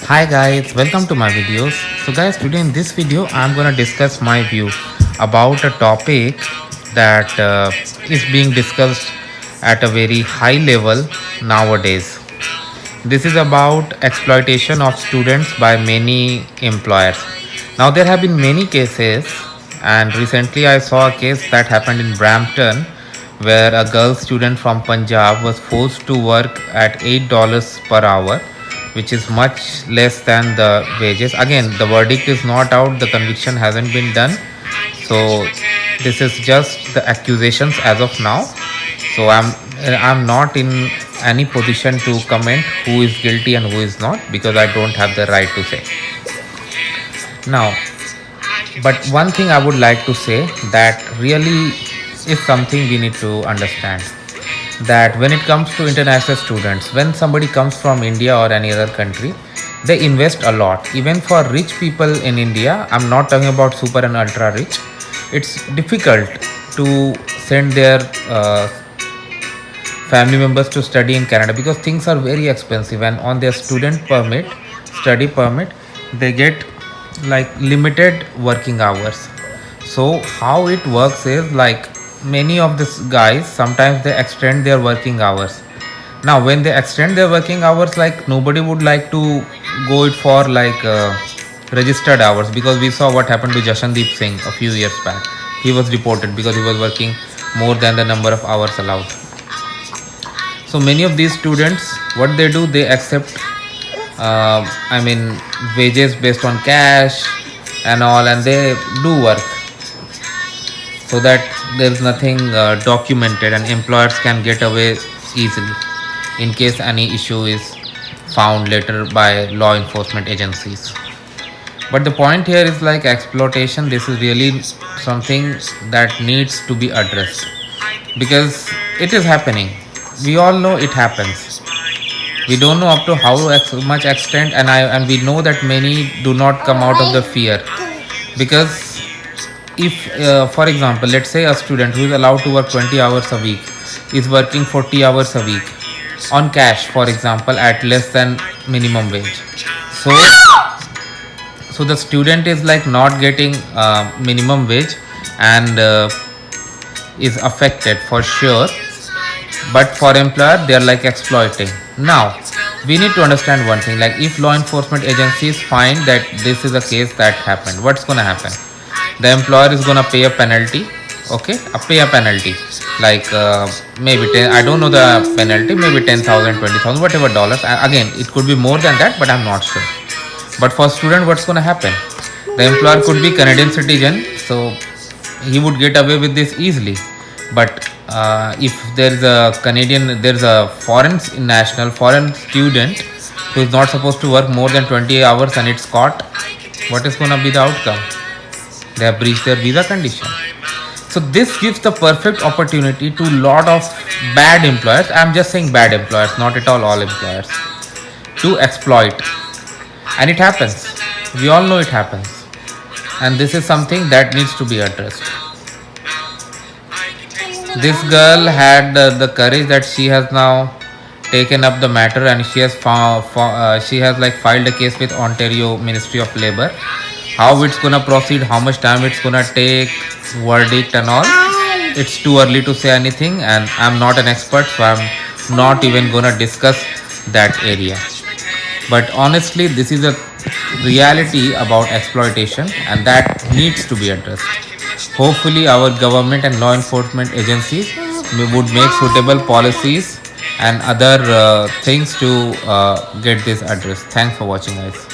Hi guys, welcome to my videos. So guys, today in this video I'm gonna discuss my view about a topic that is being discussed at a very high level nowadays. This is about exploitation of students by many employers. Now there have been many cases, and recently I saw a case that happened in Brampton where a girl student from Punjab was forced to work at $8 per hour, which is much less than the wages. Again, the verdict is not out, the conviction hasn't been done. So this is just the accusations as of now. So I'm not in any position to comment who is guilty and who is not, because I don't have the right to say. Now, but one thing I would like to say that really is something we need to understand, that when it comes to international students, when somebody comes from India or any other country, they invest a lot. Even for rich people in India, I'm not talking about super and ultra rich, it's difficult to send their family members to study in Canada because things are very expensive, and on their student permit, study permit, they get like limited working hours. So how it works is like many of these guys sometimes they extend their working hours. Now when they extend their working hours, like nobody would like to go it for like registered hours, because we saw what happened to Jashandeep Singh a few years back. He was deported because he was working more than the number of hours allowed. So many of these students, what they do, they accept wages based on cash and all, and they do work so that there is nothing documented, and employers can get away easily in case any issue is found later by law enforcement agencies. But the point here is like exploitation. This is really something that needs to be addressed because it is happening. We all know it happens. We don't know up to how much extent, and we know that many do not come out of the fear, because if for example, let's say a student who is allowed to work 20 hours a week is working 40 hours a week on cash, for example, at less than minimum wage. So the student is like not getting minimum wage, and is affected for sure. But for employer, they are like exploiting. Now we need to understand one thing, like if law enforcement agencies find that this is a case that happened, what's going to happen? The employer is going to pay a penalty. Okay, pay a penalty like maybe 10, I don't know the penalty, maybe 10,000, 20,000, whatever dollars. Again, it could be more than that, but I'm not sure. But for student, what's going to happen? The employer could be Canadian citizen, so he would get away with this easily. But if there's a foreign national, foreign student who is not supposed to work more than 20 hours and it's caught, what is going to be the outcome? They have breached their visa condition. So this gives the perfect opportunity to lot of bad employers, I'm just saying bad employers, not at all employers, to exploit. And it happens. We all know it happens. And this is something that needs to be addressed. This girl had the courage that she has now taken up the matter, and she has filed a case with Ontario Ministry of Labor. How it's gonna proceed, how much time it's gonna take, verdict and all, it's too early to say anything, and I'm not an expert, so I'm not even gonna discuss that area. But honestly, this is a reality about exploitation, and that needs to be addressed. Hopefully our government and law enforcement agencies would make suitable policies and other things to get this addressed. Thanks for watching, guys.